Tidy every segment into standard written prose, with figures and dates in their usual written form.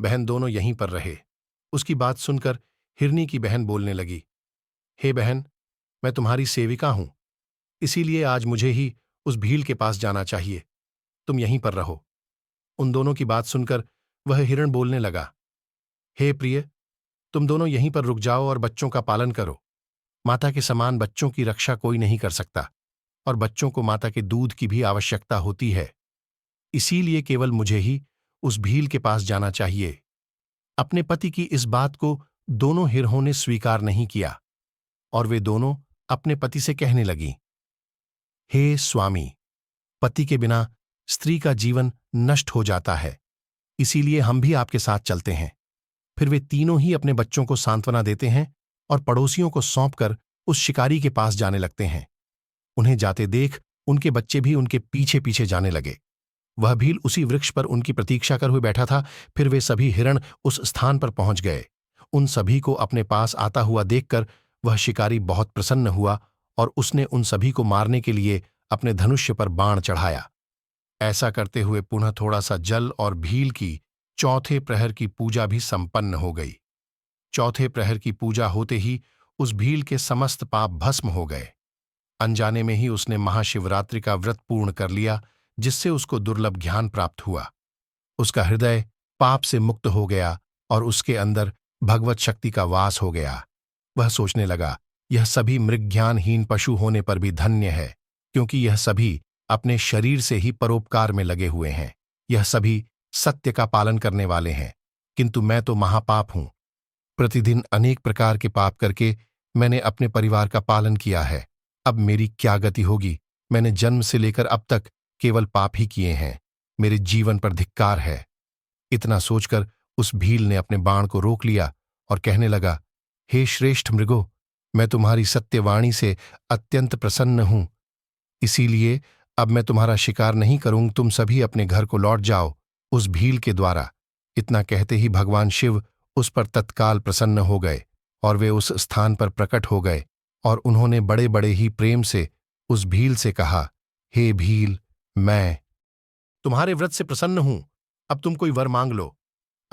बहन दोनों यहीं पर रहे। उसकी बात सुनकर हिरनी की बहन बोलने लगी, हे बहन, मैं तुम्हारी सेविका हूं, इसीलिए आज मुझे ही उस भील के पास जाना चाहिए। तुम यहीं पर रहो। उन दोनों की बात सुनकर वह हिरण बोलने लगा, हे प्रिय, तुम दोनों यहीं पर रुक जाओ और बच्चों का पालन करो। माता के समान बच्चों की रक्षा कोई नहीं कर सकता, और बच्चों को माता के दूध की भी आवश्यकता होती है। इसीलिए केवल मुझे ही उस भील के पास जाना चाहिए। अपने पति की इस बात को दोनों हिरणों ने स्वीकार नहीं किया, और वे दोनों अपने पति से कहने लगीं, हे स्वामी, पति के बिना स्त्री का जीवन नष्ट हो जाता है, इसीलिए हम भी आपके साथ चलते हैं। फिर वे तीनों ही अपने बच्चों को सांत्वना देते हैं और पड़ोसियों को सौंपकर उस शिकारी के पास जाने लगते हैं। उन्हें जाते देख उनके बच्चे भी उनके पीछे पीछे जाने लगे। वह भील उसी वृक्ष पर उनकी प्रतीक्षा कर हुए बैठा था। फिर वे सभी हिरण उस स्थान पर पहुंच गए। उन सभी को अपने पास आता हुआ देखकर वह शिकारी बहुत प्रसन्न हुआ और उसने उन सभी को मारने के लिए अपने धनुष्य पर बाण चढ़ाया। ऐसा करते हुए पुनः थोड़ा सा जल और भील की चौथे प्रहर की पूजा भी संपन्न हो गई। चौथे प्रहर की पूजा होते ही उस भील के समस्त पाप भस्म हो गए। अनजाने में ही उसने महाशिवरात्रि का व्रत पूर्ण कर लिया, जिससे उसको दुर्लभ ज्ञान प्राप्त हुआ। उसका हृदय पाप से मुक्त हो गया और उसके अंदर भगवत शक्ति का वास हो गया। वह सोचने लगा, यह सभी मृग ज्ञानहीन पशु होने पर भी धन्य है, क्योंकि यह सभी अपने शरीर से ही परोपकार में लगे हुए हैं। यह सभी सत्य का पालन करने वाले हैं, किंतु मैं तो महापाप हूं। प्रतिदिन अनेक प्रकार के पाप करके मैंने अपने परिवार का पालन किया है। अब मेरी क्या गति होगी? मैंने जन्म से लेकर अब तक केवल पाप ही किए हैं। मेरे जीवन पर धिक्कार है। इतना सोचकर उस भील ने अपने बाण को रोक लिया और कहने लगा, हे श्रेष्ठ मृगो, मैं तुम्हारी सत्यवाणी से अत्यंत प्रसन्न हूं, इसीलिए अब मैं तुम्हारा शिकार नहीं करूं। तुम सभी अपने घर को लौट जाओ उस भील के द्वारा। इतना कहते ही भगवान शिव उस पर तत्काल प्रसन्न हो गए और वे उस स्थान पर प्रकट हो गए, और उन्होंने बड़े बड़े ही प्रेम से उस भील से कहा, हे भील, मैं तुम्हारे व्रत से प्रसन्न हूं, अब तुम कोई वर मांग लो।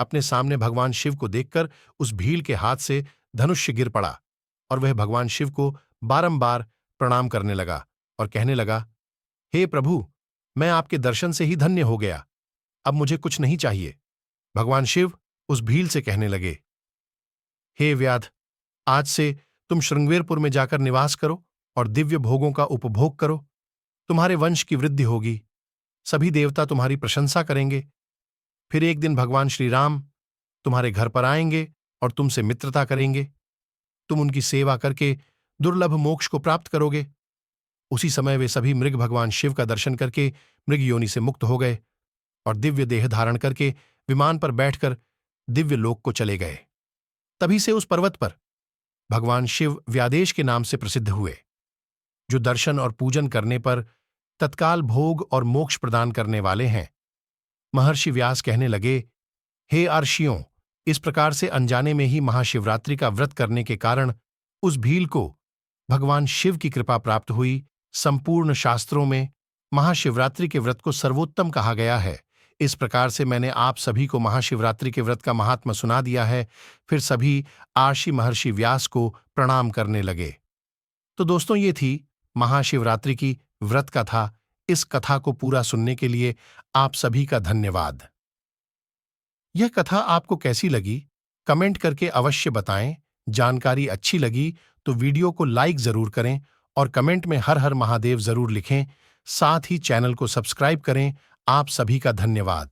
अपने सामने भगवान शिव को देखकर उस भील के हाथ से धनुष्य गिर पड़ा और वह भगवान शिव को बारंबार प्रणाम करने लगा और कहने लगा, हे प्रभु, मैं आपके दर्शन से ही धन्य हो गया, अब मुझे कुछ नहीं चाहिए। भगवान शिव उस भील से कहने लगे, हे व्याध, आज से तुम श्रृंगवेरपुर में जाकर निवास करो और दिव्य भोगों का उपभोग करो। तुम्हारे वंश की वृद्धि होगी, सभी देवता तुम्हारी प्रशंसा करेंगे। फिर एक दिन भगवान श्री राम तुम्हारे घर पर आएंगे और तुमसे मित्रता करेंगे। तुम उनकी सेवा करके दुर्लभ मोक्ष को प्राप्त करोगे। उसी समय वे सभी मृग भगवान शिव का दर्शन करके मृग योनि से मुक्त हो गए और दिव्य देह धारण करके विमान पर बैठकर दिव्य लोक को चले गए। तभी से उस पर्वत पर भगवान शिव व्यादेश के नाम से प्रसिद्ध हुए, जो दर्शन और पूजन करने पर तत्काल भोग और मोक्ष प्रदान करने वाले हैं। महर्षि व्यास कहने लगे, हे अर्षियों, इस प्रकार से अनजाने में ही महाशिवरात्रि का व्रत करने के कारण उस भील को भगवान शिव की कृपा प्राप्त हुई। संपूर्ण शास्त्रों में महाशिवरात्रि के व्रत को सर्वोत्तम कहा गया है। इस प्रकार से मैंने आप सभी को महाशिवरात्रि के व्रत का महात्म्य सुना दिया है। फिर सभी आर्षि महर्षि व्यास को प्रणाम करने लगे। तो दोस्तों, ये थी महाशिवरात्रि की व्रत कथा। इस कथा को पूरा सुनने के लिए आप सभी का धन्यवाद। यह कथा आपको कैसी लगी, कमेंट करके अवश्य बताएं। जानकारी अच्छी लगी तो वीडियो को लाइक जरूर करें और कमेंट में हर हर महादेव जरूर लिखें। साथ ही चैनल को सब्सक्राइब करें। आप सभी का धन्यवाद।